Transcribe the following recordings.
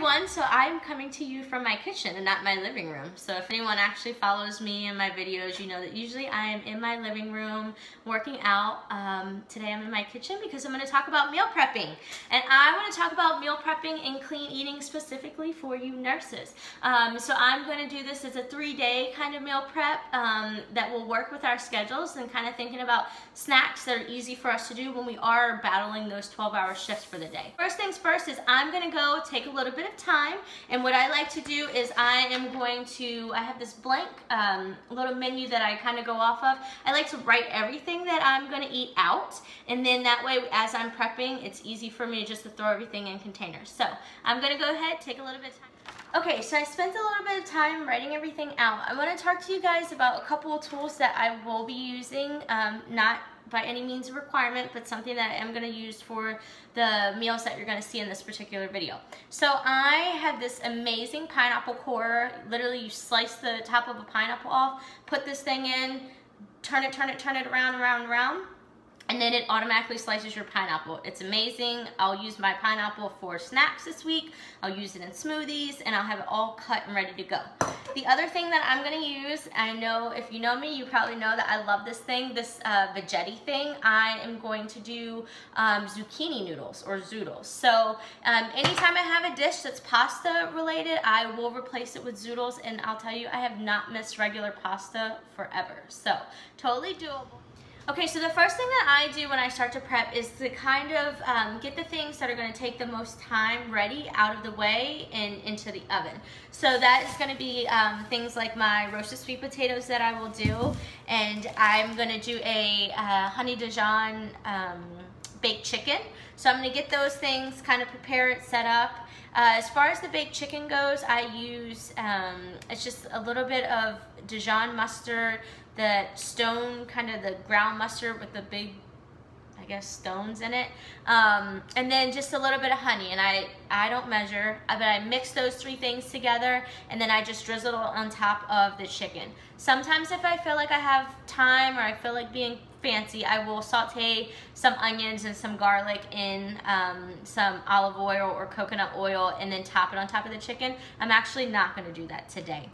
everyone, so I'm coming to you from my kitchen and not my living room. So if anyone actually follows me in my videos, you know that usually I am in my living room working out. Today I'm in my kitchen because I'm going to talk about meal prepping. And I want to talk about meal prepping and clean eating specifically for you nurses. So I'm going to do this as a 3-day kind of meal prep that will work with our schedules and kind of thinking about snacks that are easy for us to do when we are battling those 12-hour shifts for the day. First things first is I'm going to go take a little bit of time, and what I like to do is I have this blank little menu that I kind of go off of. I like to write everything that I'm going to eat out, and then that way as I'm prepping it's easy for me just to throw everything in containers. So I'm going to go ahead, take a little bit of time. Okay, so I spent a little bit of time writing everything out. I want to talk to you guys about a couple of tools that I will be using, not by any means a requirement, but something that I am going to use for the meals that you're going to see in this particular video. So I have this amazing pineapple core. Literally, you slice the top of a pineapple off, put this thing in, turn it around, and then it automatically slices your pineapple. It's amazing. I'll use my pineapple for snacks this week. I'll use it in smoothies, and I'll have it all cut and ready to go. The other thing that I'm gonna use, I know if you know me, you probably know that I love this thing, this veggetti thing. I am going to do zucchini noodles or zoodles. So anytime I have a dish that's pasta related, I will replace it with zoodles, and I'll tell you, I have not missed regular pasta forever. So totally doable. Okay, so the first thing that I do when I start to prep is to kind of get the things that are going to take the most time ready out of the way and into the oven. So that is going to be things like my roasted sweet potatoes that I will do, and I'm going to do a honey Dijon baked chicken. So I'm going to get those things, kind of prepare it, set up. As far as the baked chicken goes, I use, it's just a little bit of Dijon mustard, the stone, kind of the ground mustard with the big, I guess, stones in it, and then just a little bit of honey, and I don't measure, but I mix those 3 things together, and then I just drizzle it on top of the chicken. Sometimes if I feel like I have time or I feel like being fancy, I will saute some onions and some garlic in some olive oil or coconut oil and then top it on top of the chicken. I'm actually not going to do that today.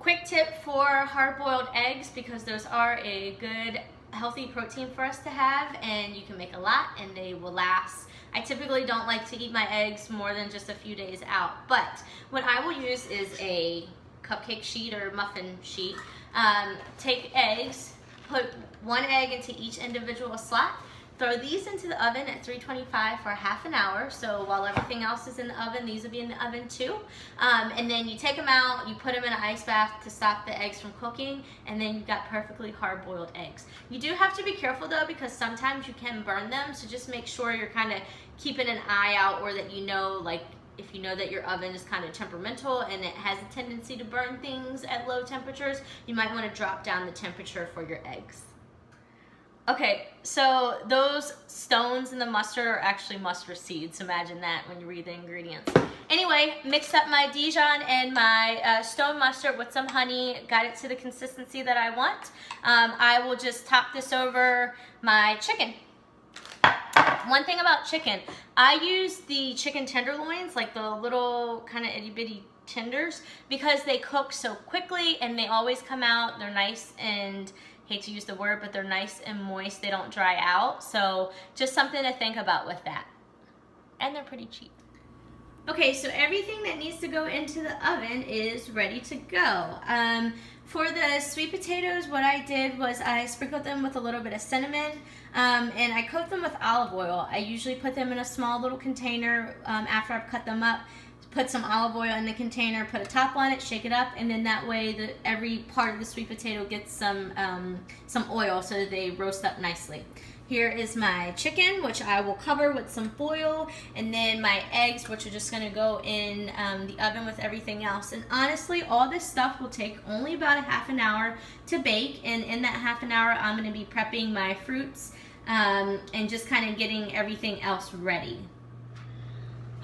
Quick tip for hard-boiled eggs, because those are a good healthy protein for us to have, and you can make a lot and they will last. I typically don't like to eat my eggs more than just a few days out, but what I will use is a cupcake sheet or muffin sheet. Take eggs, put 1 egg into each individual slot, throw these into the oven at 325 for half an hour. So while everything else is in the oven, these will be in the oven too. And then you take them out, you put them in an ice bath to stop the eggs from cooking, and then you've got perfectly hard-boiled eggs. You do have to be careful though, because sometimes you can burn them, so just make sure you're kind of keeping an eye out, or that you know, like if you know that your oven is kind of temperamental and it has a tendency to burn things at low temperatures, you might want to drop down the temperature for your eggs. Okay, so those stones in the mustard are actually mustard seeds. Imagine that when you read the ingredients. Anyway, mixed up my Dijon and my stone mustard with some honey, got it to the consistency that I want. I will just top this over my chicken. One thing about chicken, I use the chicken tenderloins, like the little kind of itty bitty tenders, because they cook so quickly and they always come out, they're nice and, hate to use the word, but they're nice and moist, they don't dry out. So just something to think about with that. And they're pretty cheap. Okay, so everything that needs to go into the oven is ready to go. For the sweet potatoes, what I did was I sprinkled them with a little bit of cinnamon, and I coat them with olive oil. I usually put them in a small little container after I've cut them up. Put some olive oil in the container, put a top on it, shake it up, and then that way every part of the sweet potato gets some oil so that they roast up nicely. Here is my chicken, which I will cover with some foil, and then my eggs, which are just going to go in the oven with everything else. And honestly, all this stuff will take only about a half an hour to bake, and in that half an hour, I'm going to be prepping my fruits and just kind of getting everything else ready.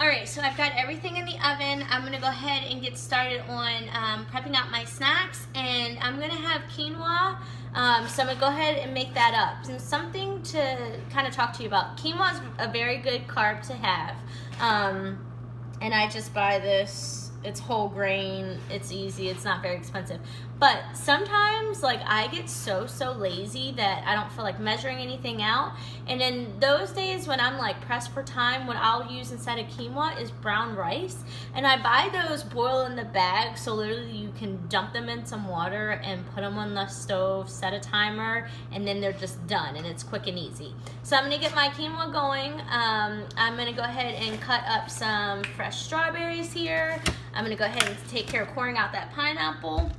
Alright, so I've got everything in the oven. I'm going to go ahead and get started on prepping out my snacks, and I'm going to have quinoa, so I'm going to go ahead and make that up. And something to kind of talk to you about. Quinoa is a very good carb to have. and I just buy this. It's whole grain, it's easy, it's not very expensive. But sometimes, like, I get so lazy that I don't feel like measuring anything out. And in those days when I'm like pressed for time, what I'll use instead of quinoa is brown rice. And I buy those boil in the bag, so literally you can dump them in some water and put them on the stove, set a timer, and then they're just done, and it's quick and easy. So I'm gonna get my quinoa going. I'm gonna go ahead and cut up some fresh strawberries here. I'm gonna go ahead and take care of coring out that pineapple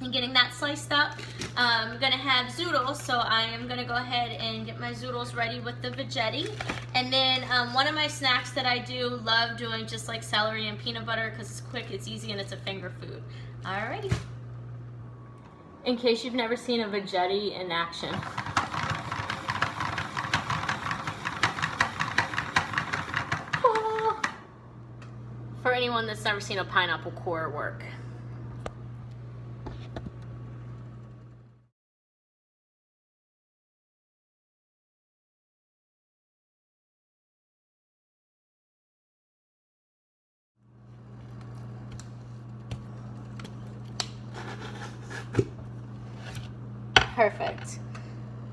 and getting that sliced up. I'm gonna have zoodles, so I am gonna go ahead and get my zoodles ready with the veggetti. And then one of my snacks that I do love doing, just like celery and peanut butter, because it's quick, it's easy, and it's a finger food. Alrighty. In case you've never seen a veggetti in action. For anyone that's never seen a pineapple core work. Perfect.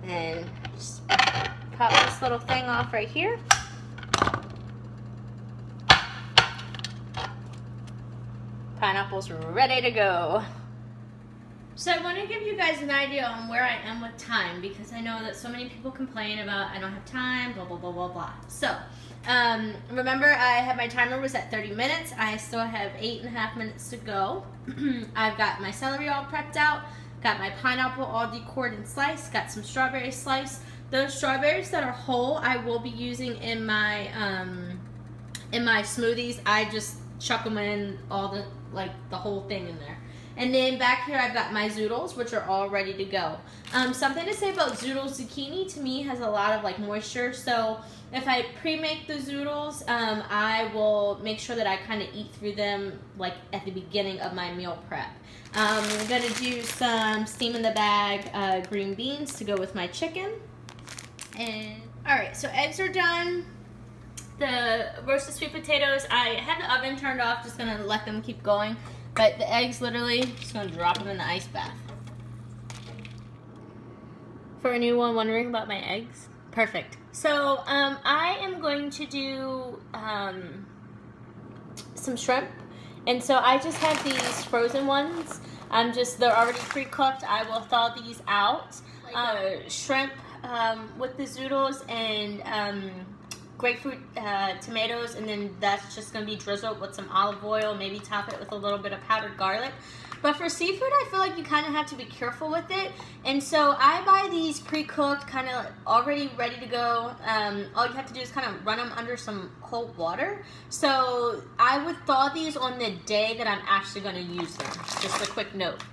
And just pop this little thing off right here. Pineapple's ready to go. So I want to give you guys an idea on where I am with time, because I know that so many people complain about I don't have time, blah, blah, blah, blah, blah. So, remember I had my timer was at 30 minutes. I still have 8.5 minutes to go. I've got my celery all prepped out, got my pineapple all decored and sliced, got some strawberries sliced. Those strawberries that are whole, I will be using in my smoothies. I just chuck them in all the whole thing in there. And then back here I've got my zoodles, which are all ready to go. Something to say about zoodles, zucchini to me has a lot of like moisture, so if I pre-make the zoodles, I will make sure that I kind of eat through them like at the beginning of my meal prep. I'm gonna do some steam in the bag green beans to go with my chicken. And all right, so eggs are done. The roasted sweet potatoes, I had the oven turned off, just gonna let them keep going. But the eggs, literally, just gonna drop them in the ice bath. For anyone wondering about my eggs, perfect. So I am going to do some shrimp. And so I just have these frozen ones. They're already pre-cooked. I will thaw these out. Shrimp with the zoodles and grapefruit tomatoes, and then that's just gonna be drizzled with some olive oil, maybe top it with a little bit of powdered garlic. But for seafood, I feel like you kind of have to be careful with it, and so I buy these pre-cooked, kind of already ready to go. All you have to do is kind of run them under some cold water. So I would thaw these on the day that I'm actually going to use them. Just a quick note.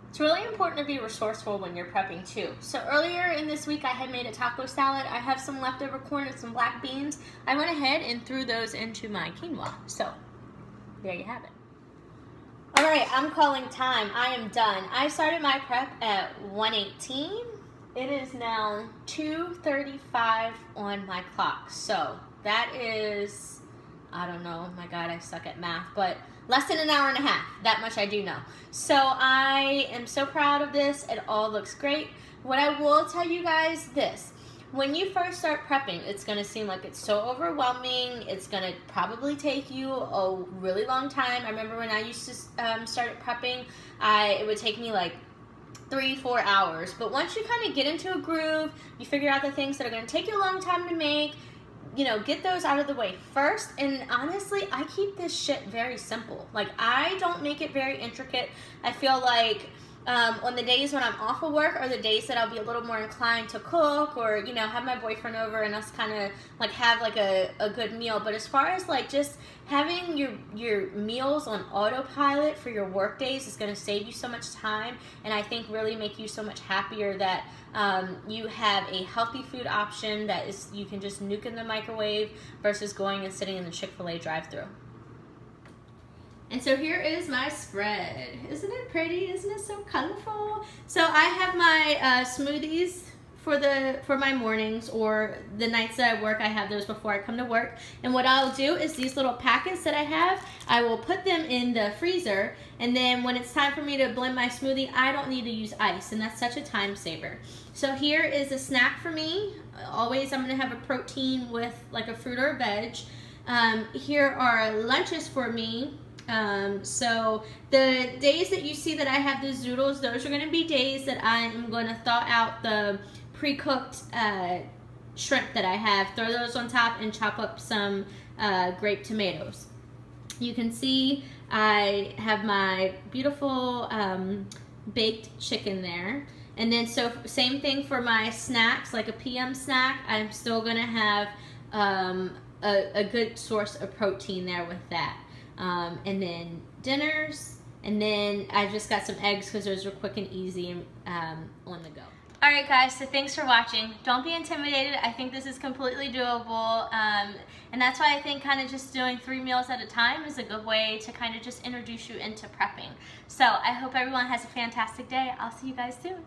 It's really important to be resourceful when you're prepping too. So earlier in this week I had made a taco salad. I have some leftover corn and some black beans. I went ahead and threw those into my quinoa. So there you have it. Alright, I'm calling time. I am done. I started my prep at 1:18. It is now 2:35 on my clock. So that is, I don't know, my God, I suck at math, but less than an hour and a half. That much I do know. So I am so proud of this. It all looks great. What I will tell you guys this. When you first start prepping, it's going to seem like it's so overwhelming. It's going to probably take you a really long time. I remember when I used to start prepping, it would take me like 3-4 hours. But once you kind of get into a groove, you figure out the things that are going to take you a long time to make, you know, get those out of the way first. And honestly, I keep this shit very simple. Like, I don't make it very intricate. I feel like on the days when I'm off of work are the days that I'll be a little more inclined to cook, or, you know, have my boyfriend over and us kind of like have like a good meal. But as far as like just having your meals on autopilot for your work days is going to save you so much time, and I think really make you so much happier that you have a healthy food option that is you can just nuke in the microwave versus going and sitting in the Chick-fil-A drive-thru. And so here is my spread. Isn't it pretty? Isn't it so colorful? So I have my smoothies for my mornings, or the nights that I work. I have those before I come to work. And what I'll do is these little packets that I have, I will put them in the freezer, and then when it's time for me to blend my smoothie, I don't need to use ice, and that's such a time saver. So here is a snack for me. Always I'm gonna have a protein with like a fruit or a veg. Here are lunches for me. So the days that you see that I have the zoodles, those are going to be days that I am going to thaw out the pre-cooked shrimp that I have, throw those on top, and chop up some grape tomatoes. You can see I have my beautiful baked chicken there. And then so same thing for my snacks, like a PM snack, I'm still going to have a good source of protein there with that. And then dinners, and then I just got some eggs because those are quick and easy on the go. Alright guys, so thanks for watching. Don't be intimidated. I think this is completely doable, and that's why I think kind of just doing 3 meals at a time is a good way to kind of just introduce you into prepping. So I hope everyone has a fantastic day. I'll see you guys soon.